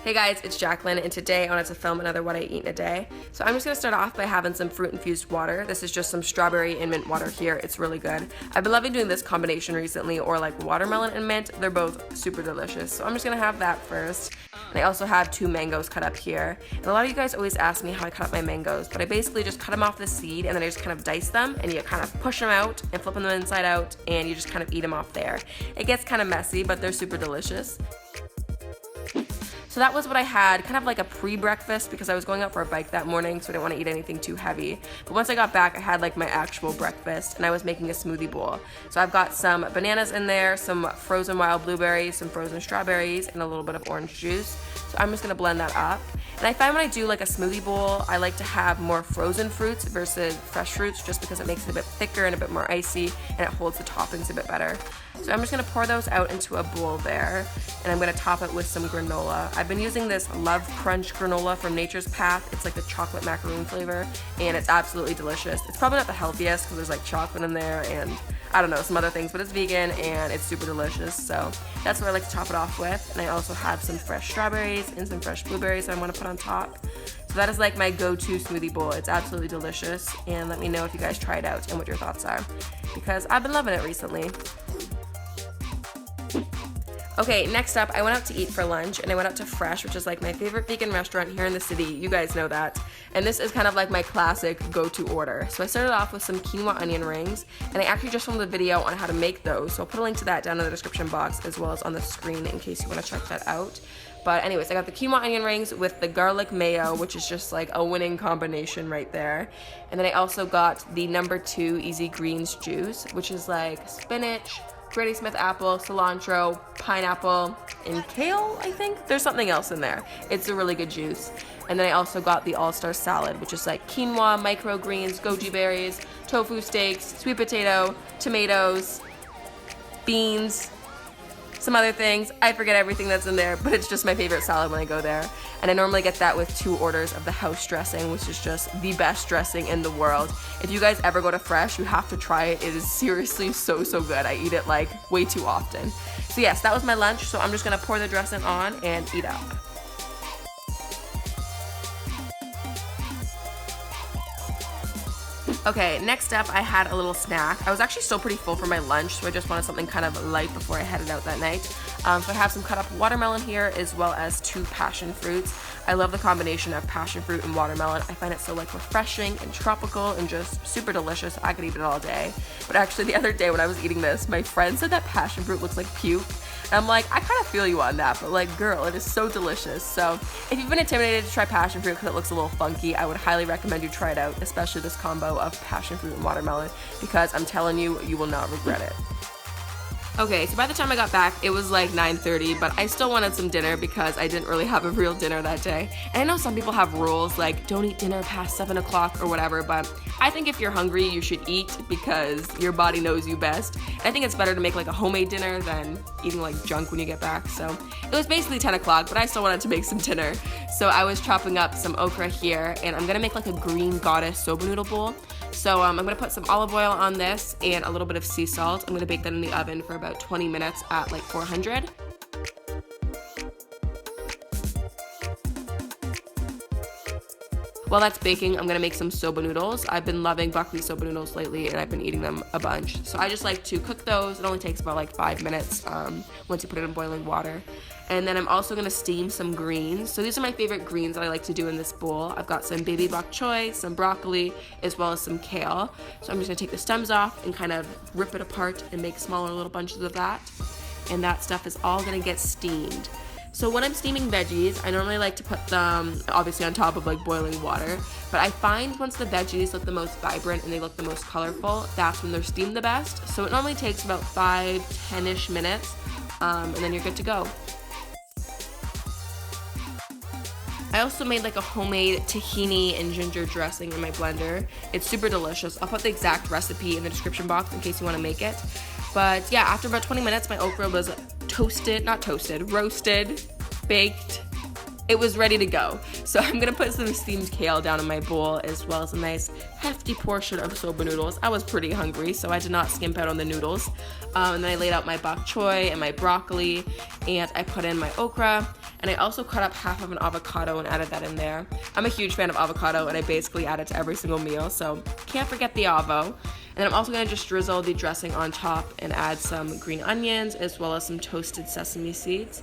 Hey guys, it's Jaclyn, and today I wanted to film another What I Eat in a Day. So I'm just going to start off by having some fruit-infused water. This is just some strawberry and mint water here. It's really good. I've been loving doing this combination recently, or like watermelon and mint. They're both super delicious. So I'm just going to have that first. And I also have 2 mangoes cut up here. And a lot of you guys always ask me how I cut up my mangoes, but I basically just cut them off the seed, and then I just kind of dice them, and you kind of push them out and flip them inside out, and you just kind of eat them off there. It gets kind of messy, but they're super delicious. So that was what I had, kind of like a pre-breakfast, because I was going out for a bike that morning, so I didn't want to eat anything too heavy. But once I got back, I had like my actual breakfast, and I was making a smoothie bowl. So I've got some bananas in there, some frozen wild blueberries, some frozen strawberries, and a little bit of orange juice. So I'm just gonna blend that up. And I find when I do like a smoothie bowl, I like to have more frozen fruits versus fresh fruits, just because it makes it a bit thicker and a bit more icy, and it holds the toppings a bit better. So I'm just gonna pour those out into a bowl there, and I'm gonna top it with some granola. I've been using this Love Crunch granola from Nature's Path. It's like the chocolate macaroon flavor, and it's absolutely delicious. It's probably not the healthiest because there's like chocolate in there and I don't know, some other things, but it's vegan and it's super delicious. So that's what I like to top it off with. And I also have some fresh strawberries and some fresh blueberries that I want to put on top. So that is like my go-to smoothie bowl. It's absolutely delicious, and let me know if you guys try it out and what your thoughts are, because I've been loving it recently. Okay, next up, I went out to eat for lunch, and I went out to Fresh, which is like my favorite vegan restaurant here in the city. You guys know that. And this is kind of like my classic go-to order. So I started off with some quinoa onion rings, and I actually just filmed a video on how to make those. So I'll put a link to that down in the description box, as well as on the screen in case you want to check that out. But anyways, I got the quinoa onion rings with the garlic mayo, which is just like a winning combination right there. And then I also got the No. 2 Easy Greens juice, which is like spinach, Granny Smith apple, cilantro, pineapple, and kale, I think. There's something else in there. It's a really good juice. And then I also got the all-star salad, which is like quinoa, microgreens, goji berries, tofu steaks, sweet potato, tomatoes, beans, some other things. I forget everything that's in there, but it's just my favorite salad when I go there. And I normally get that with 2 orders of the house dressing, which is just the best dressing in the world. If you guys ever go to Fresh, you have to try it. It is seriously so good. I eat it like way too often. So yes, that was my lunch. So I'm just gonna pour the dressing on and eat up. Okay, next up, I had a little snack. I was actually still pretty full for my lunch, so I just wanted something kind of light before I headed out that night. So I have some cut up watermelon here, as well as 2 passion fruits. I love the combination of passion fruit and watermelon. I find it so like refreshing and tropical and just super delicious. I could eat it all day. But actually the other day when I was eating this, my friend said that passion fruit looks like puke. And I'm like, I kind of feel you on that, but like, girl, it is so delicious. So if you've been intimidated to try passion fruit because it looks a little funky, I would highly recommend you try it out, especially this combo of passion fruit and watermelon, because I'm telling you, you will not regret it. Okay, so by the time I got back, it was like 9:30, but I still wanted some dinner because I didn't really have a real dinner that day. And I know some people have rules like don't eat dinner past 7 o'clock or whatever, but I think if you're hungry, you should eat because your body knows you best. And I think it's better to make like a homemade dinner than eating like junk when you get back. So it was basically 10 o'clock, but I still wanted to make some dinner. So I was chopping up some okra here, and I'm gonna make like a green goddess soba noodle bowl. So I'm gonna put some olive oil on this and a little bit of sea salt. I'm gonna bake that in the oven for about 20 minutes at like 400. While that's baking, I'm gonna make some soba noodles. I've been loving buckwheat soba noodles lately, and I've been eating them a bunch. So I just like to cook those. It only takes about like 5 minutes once you put it in boiling water. And then I'm also gonna steam some greens. So these are my favorite greens that I like to do in this bowl. I've got some baby bok choy, some broccoli, as well as some kale. So I'm just gonna take the stems off and kind of rip it apart and make smaller little bunches of that. And that stuff is all gonna get steamed. So when I'm steaming veggies, I normally like to put them obviously on top of like boiling water, but I find once the veggies look the most vibrant and they look the most colorful, that's when they're steamed the best. So it normally takes about 5-10-ish minutes, and then you're good to go. I also made like a homemade tahini and ginger dressing in my blender. It's super delicious. I'll put the exact recipe in the description box in case you want to make it. But yeah, after about 20 minutes, my okra was roasted, baked. It was ready to go. So I'm gonna put some steamed kale down in my bowl, as well as a nice hefty portion of soba noodles. I was pretty hungry, so I did not skimp out on the noodles. And then I laid out my bok choy and my broccoli, and I put in my okra. And I also cut up half of an avocado and added that in there. I'm a huge fan of avocado, and I basically add it to every single meal, so can't forget the avo. And then I'm also gonna just drizzle the dressing on top and add some green onions as well as some toasted sesame seeds.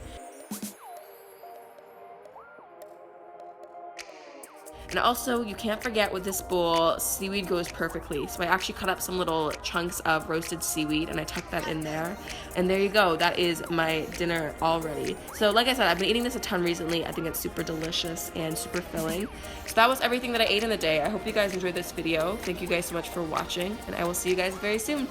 And also, you can't forget with this bowl, seaweed goes perfectly. So I actually cut up some little chunks of roasted seaweed and I tucked that in there. And there you go, that is my dinner already. So like I said, I've been eating this a ton recently. I think it's super delicious and super filling. So that was everything that I ate in the day. I hope you guys enjoyed this video. Thank you guys so much for watching, and I will see you guys very soon.